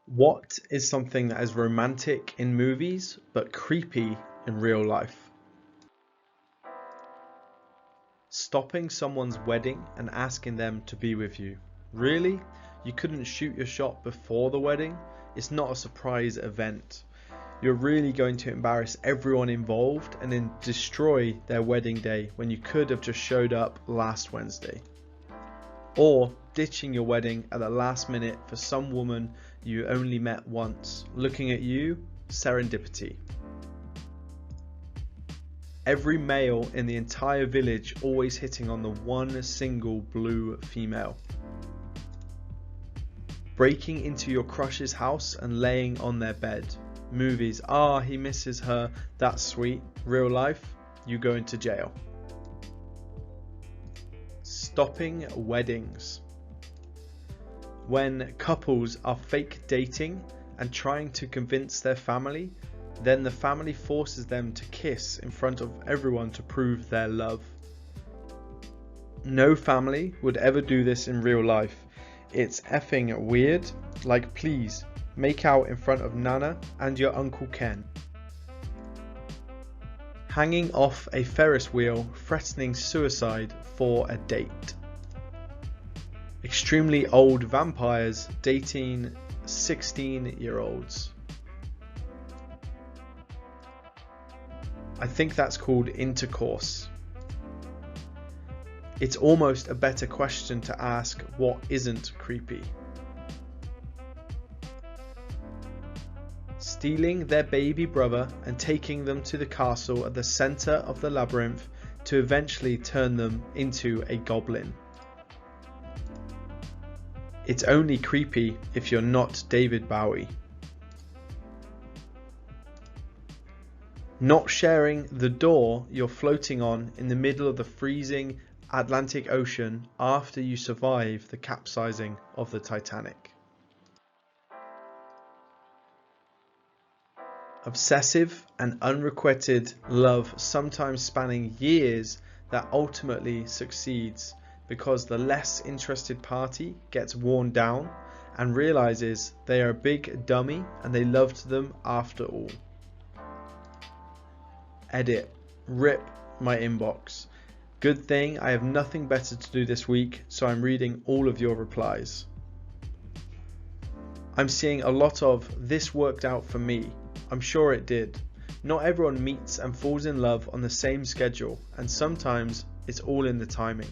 What is something that is romantic in movies but creepy in real life? Stopping someone's wedding and asking them to be with you. Really? You couldn't shoot your shot before the wedding? It's not a surprise event. You're really going to embarrass everyone involved and then destroy their wedding day when you could have just showed up last Wednesday. Or ditching your wedding at the last minute for some woman you only met once. Looking at you, serendipity. Every male in the entire village always hitting on the one single blue female. Breaking into your crush's house and laying on their bed. Movies, he misses her, that's sweet. Real life, you go into jail. Stopping weddings. When couples are fake dating and trying to convince their family, then the family forces them to kiss in front of everyone to prove their love. No family would ever do this in real life. It's effing weird. Like, please, make out in front of Nana and your Uncle Ken. Hanging off a Ferris wheel, threatening suicide for a date. Extremely old vampires dating 16-year-olds. I think that's called intercourse. It's almost a better question to ask what isn't creepy. Stealing their baby brother and taking them to the castle at the center of the labyrinth to eventually turn them into a goblin. It's only creepy if you're not David Bowie. Not sharing the door you're floating on in the middle of the freezing Atlantic Ocean after you survive the capsizing of the Titanic. Obsessive and unrequited love, sometimes spanning years, that ultimately succeeds because the less interested party gets worn down and realizes they are a big dummy and they loved them after all. Edit. Rip my inbox. Good thing I have nothing better to do this week, so I'm reading all of your replies. I'm seeing a lot of "this worked out for me." I'm sure it did. Not everyone meets and falls in love on the same schedule, and sometimes it's all in the timing.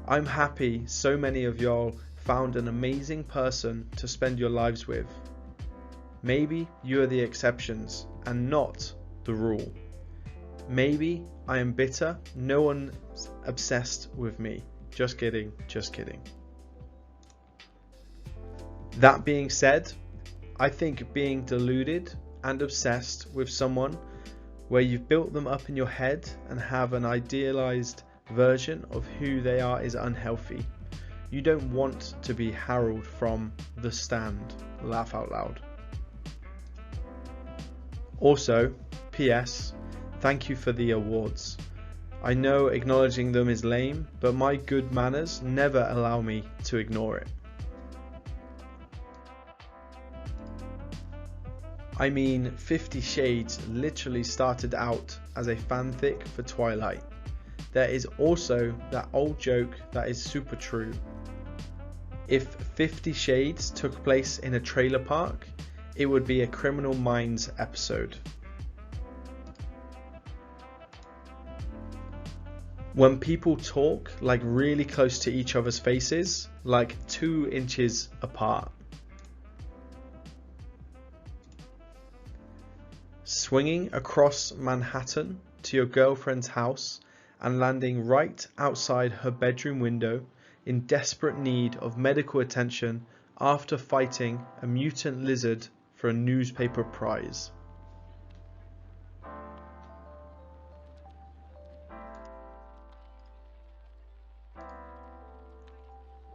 I'm happy so many of y'all found an amazing person to spend your lives with. Maybe you are the exceptions and not the rule. Maybe I am bitter, no one's obsessed with me. Just kidding, just kidding. That being said, I think being deluded and obsessed with someone where you've built them up in your head and have an idealized version of who they are is unhealthy. You don't want to be Harold from The Stand. Laugh out loud. Also, P.S. Thank you for the awards. I know acknowledging them is lame, but my good manners never allow me to ignore it. I mean, 50 Shades literally started out as a fanfic for Twilight. There is also that old joke that is super true. If 50 Shades took place in a trailer park, it would be a Criminal Minds episode. When people talk like really close to each other's faces, like 2 inches apart. Swinging across Manhattan to your girlfriend's house and landing right outside her bedroom window in desperate need of medical attention after fighting a mutant lizard for a newspaper prize.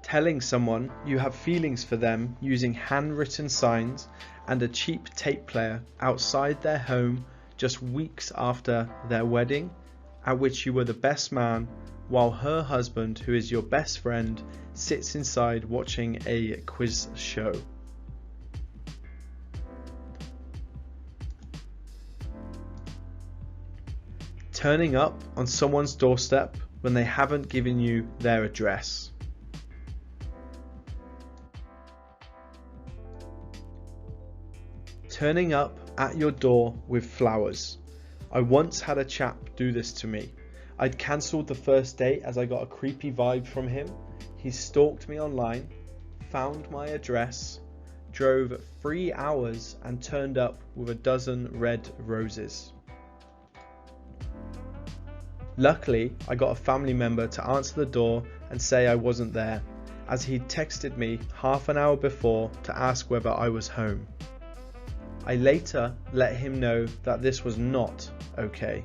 Telling someone you have feelings for them using handwritten signs and a cheap tape player outside their home just weeks after their wedding, at which you were the best man, while her husband, who is your best friend, sits inside watching a quiz show. Turning up on someone's doorstep when they haven't given you their address. Turning up at your door with flowers. I once had a chap do this to me. I'd cancelled the first date as I got a creepy vibe from him. He stalked me online, found my address, drove 3 hours and turned up with a dozen red roses. Luckily, I got a family member to answer the door and say I wasn't there, as he'd texted me half an hour before to ask whether I was home. I later let him know that this was not okay.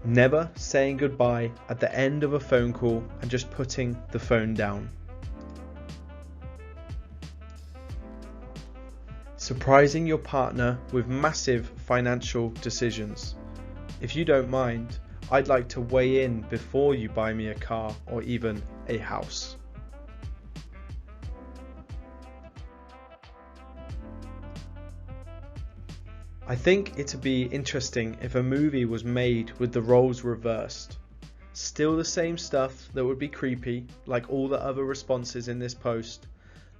Never saying goodbye at the end of a phone call and just putting the phone down. Surprising your partner with massive financial decisions. If you don't mind, I'd like to weigh in before you buy me a car or even a house. I think it'd be interesting if a movie was made with the roles reversed. Still the same stuff that would be creepy, like all the other responses in this post,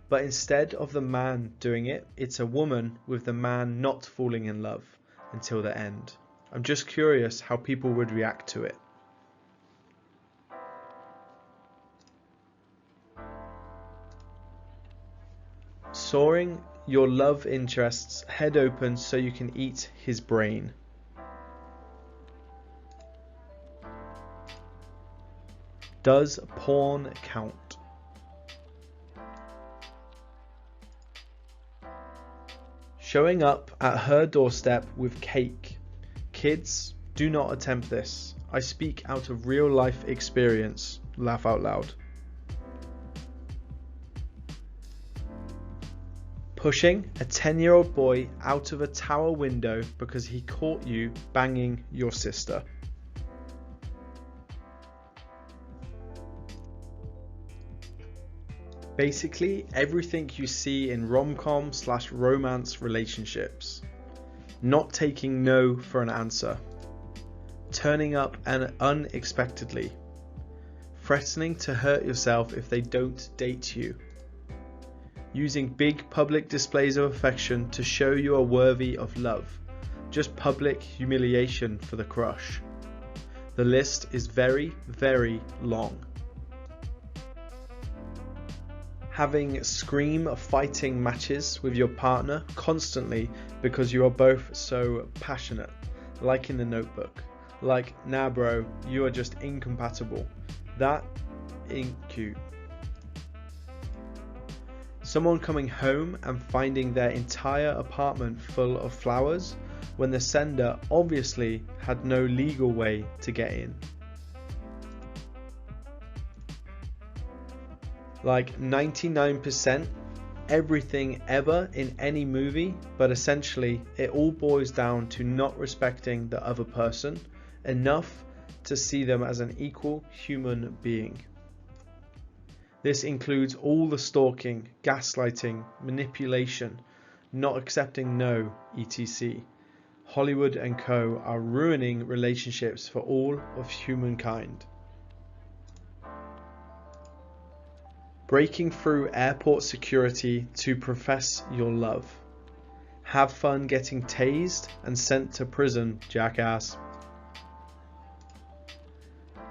but instead of the man doing it, it's a woman with the man not falling in love until the end. I'm just curious how people would react to it. Sawing your love interest's head open so you can eat his brain. Does porn count? Showing up at her doorstep with cake. Kids, do not attempt this. I speak out of real life experience. Laugh out loud. Pushing a 10-year-old boy out of a tower window because he caught you banging your sister. Basically everything you see in rom-com/romance relationships. Not taking no for an answer. Turning up unexpectedly. Threatening to hurt yourself if they don't date you. Using big public displays of affection to show you are worthy of love. Just public humiliation for the crush. The list is very, very long. Having scream fighting matches with your partner constantly because you are both so passionate, like in The Notebook. Like, nah bro, you are just incompatible. That ain't cute. Someone coming home and finding their entire apartment full of flowers when the sender obviously had no legal way to get in. Like 99% everything ever in any movie, but essentially it all boils down to not respecting the other person enough to see them as an equal human being. This includes all the stalking, gaslighting, manipulation, not accepting no, etc. Hollywood and co are ruining relationships for all of humankind. Breaking through airport security to profess your love. Have fun getting tased and sent to prison, jackass.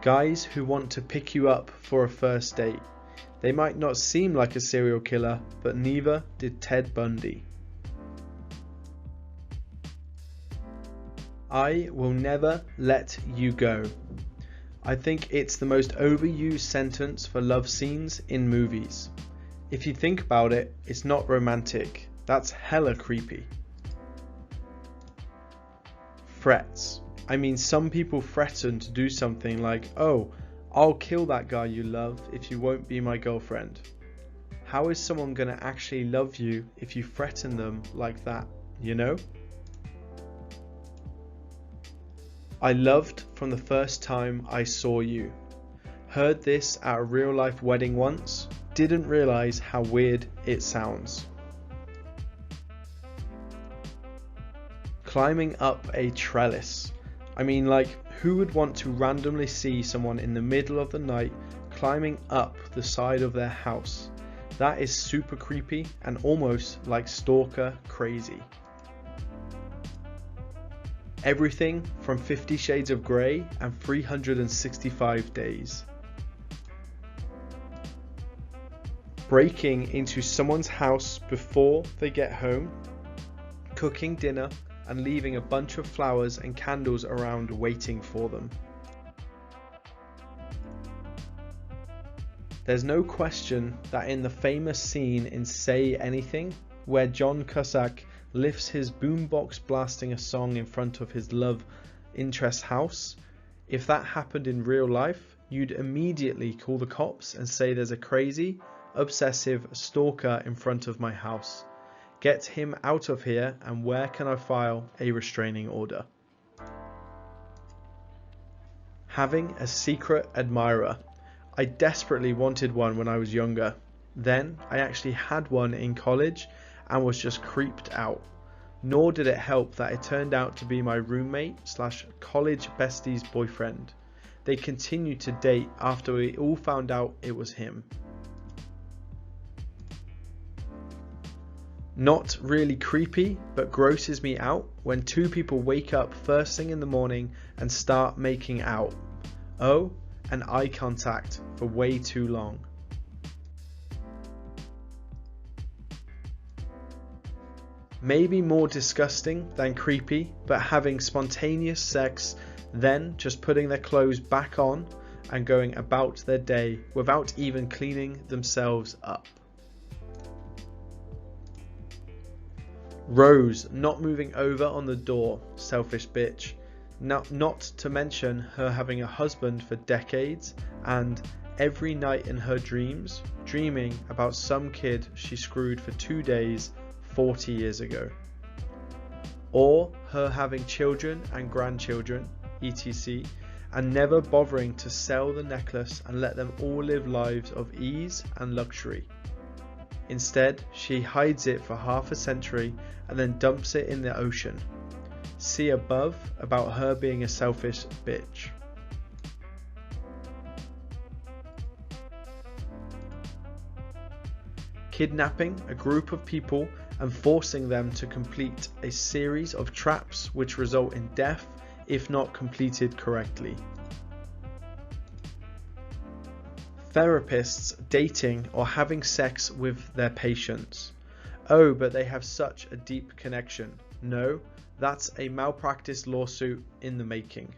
Guys who want to pick you up for a first date. They might not seem like a serial killer, but neither did Ted Bundy. I will never let you go. I think it's the most overused sentence for love scenes in movies. If you think about it, it's not romantic. That's hella creepy. Threats. I mean, some people threaten to do something like, oh, I'll kill that guy you love if you won't be my girlfriend. How is someone gonna actually love you if you threaten them like that, you know? I loved from the first time I saw you. Heard this at a real life wedding once, didn't realise how weird it sounds. Climbing up a trellis. I mean, like, who would want to randomly see someone in the middle of the night climbing up the side of their house? That is super creepy and almost like stalker crazy. Everything from 50 Shades of Grey and 365 Days. Breaking into someone's house before they get home, cooking dinner, and leaving a bunch of flowers and candles around waiting for them. There's no question that in the famous scene in Say Anything, where John Cusack lifts his boombox blasting a song in front of his love interest's house, if that happened in real life, you'd immediately call the cops and say there's a crazy, obsessive stalker in front of my house. Get him out of here, and where can I file a restraining order? Having a secret admirer. I desperately wanted one when I was younger. Then I actually had one in college and was just creeped out. Nor did it help that it turned out to be my roommate / college bestie's boyfriend. They continued to date after we all found out it was him. Not really creepy, but grosses me out when two people wake up first thing in the morning and start making out. Oh, and eye contact for way too long. Maybe more disgusting than creepy, but having spontaneous sex, then just putting their clothes back on and going about their day without even cleaning themselves up. Rose not moving over on the door, selfish bitch. Not to mention her having a husband for decades and every night in her dreams, dreaming about some kid she screwed for 2 days 40 years ago. Or her having children and grandchildren, etc., and never bothering to sell the necklace and let them all live lives of ease and luxury. Instead, she hides it for half a century and then dumps it in the ocean. See above about her being a selfish bitch. Kidnapping a group of people and forcing them to complete a series of traps which result in death if not completed correctly. Therapists dating or having sex with their patients. Oh, but they have such a deep connection. No, that's a malpractice lawsuit in the making.